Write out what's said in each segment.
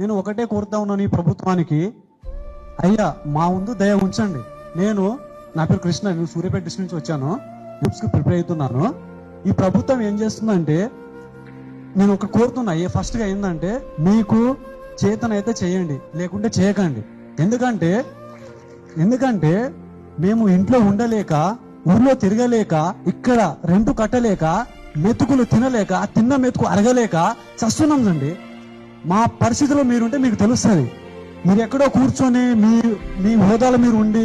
నేను ఒకటే కోరుతా ఉన్నాను ఈ ప్రభుత్వానికి, అయ్యా మా ముందు దయ ఉంచండి. నా పేరు కృష్ణ, నేను సూర్యాపేట డిస్ట్రిక్ట్ నుంచి వచ్చాను, కి ప్రిపేర్ అవుతున్నాను. ఈ ప్రభుత్వం ఏం చేస్తుందంటే, నేను ఒక కోరుతున్నా, ఫస్ట్గా ఏంటంటే మీకు చేతనైతే చేయండి, లేకుంటే చేయకండి. ఎందుకంటే మేము ఇంట్లో ఉండలేక, ఊర్లో తిరగలేక, ఇక్కడ రెంట్ కట్టలేక, మెతుకులు తినలేక, తిన్న మెతుకు అరగలేక చస్తున్నాండి. మా పరిస్థితిలో మీరుంటే మీకు తెలుస్తుంది. మీరు ఎక్కడో కూర్చొని మీ హోదాలో మీరు ఉండి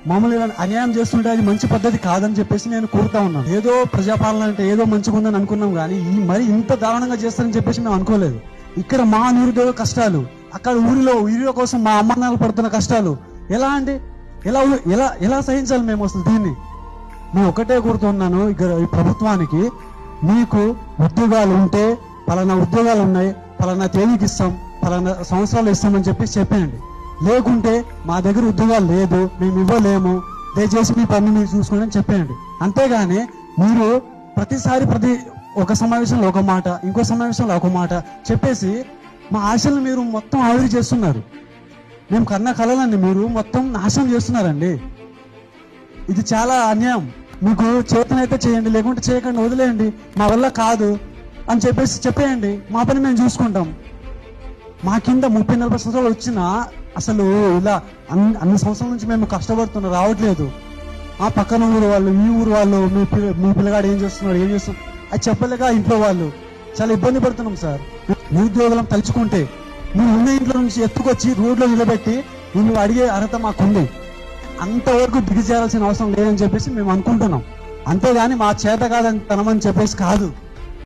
మామూలు అన్యాయం చేస్తుంటే అది మంచి పద్ధతి కాదని చెప్పేసి నేను కోరుతా ఉన్నాను. ఏదో ప్రజాపాలన అంటే ఏదో మంచిగా ఉందని అనుకున్నాం, కానీ మరి ఇంత దారుణంగా చేస్తారని చెప్పేసి మేము అనుకోలేదు. ఇక్కడ మా నిరుద్యోగ కష్టాలు, అక్కడ ఊరిలో కోసం మా అమ్మనాలు పడుతున్న కష్టాలు ఎలా అండి, ఎలా సహించాలి మేము అసలు దీన్ని? నేను ఒకటే కోరుతున్నాను ఈ ప్రభుత్వానికి, మీకు ఉద్యోగాలు ఉంటే పలానా ఉద్యోగాలు ఉన్నాయి, పలానా తేదీకి ఇస్తాం, పలానా సంవత్సరాలు ఇస్తామని చెప్పేసి చెప్పేయండి. లేకుంటే మా దగ్గర ఉద్యోగాలు లేదు, మేము ఇవ్వలేము, దయచేసి మీ పని మీరు చూసుకోండి అని చెప్పేయండి. అంతేగాని మీరు ప్రతి ఒక సమావేశంలో ఒక మాట, ఇంకో సమావేశంలో ఒక మాట చెప్పేసి మా ఆశలను మీరు మొత్తం ఆవిరి చేస్తున్నారు. మేము కన్న కలలన్నీ మీరు మొత్తం నాశనం చేస్తున్నారండి. ఇది చాలా అన్యాయం. మీకు చేతనైతే చేయండి, లేకుంటే చేయకండి, వదిలేయండి, మా వల్ల కాదు అని చెప్పేసి చెప్పేయండి. మా పని మేము చూసుకుంటాం. మా కింద 30-40 సంవత్సరాలు వచ్చినా అసలు ఇలా అన్ని సంవత్సరాల నుంచి మేము కష్టపడుతున్నాం, రావట్లేదు. ఆ పక్కన ఊరు వాళ్ళు, ఈ ఊరు వాళ్ళు, మీ పిల్లగాడు ఏం చేస్తున్నాడు అది చెప్పలేక ఇంట్లో వాళ్ళు చాలా ఇబ్బంది పడుతున్నాం సార్. నిరుద్యోగులం తలుచుకుంటే నువ్వు ఉన్న ఇంట్లో నుంచి ఎత్తుకొచ్చి రోడ్లో నిలబెట్టి నువ్వు అడిగే అర్హత మాకుంది. అంతవరకు దిగజేయాల్సిన అవసరం లేదని చెప్పేసి మేము అనుకుంటున్నాం. అంతేగాని మా చేత కాదని తనమని చెప్పేసి కాదు.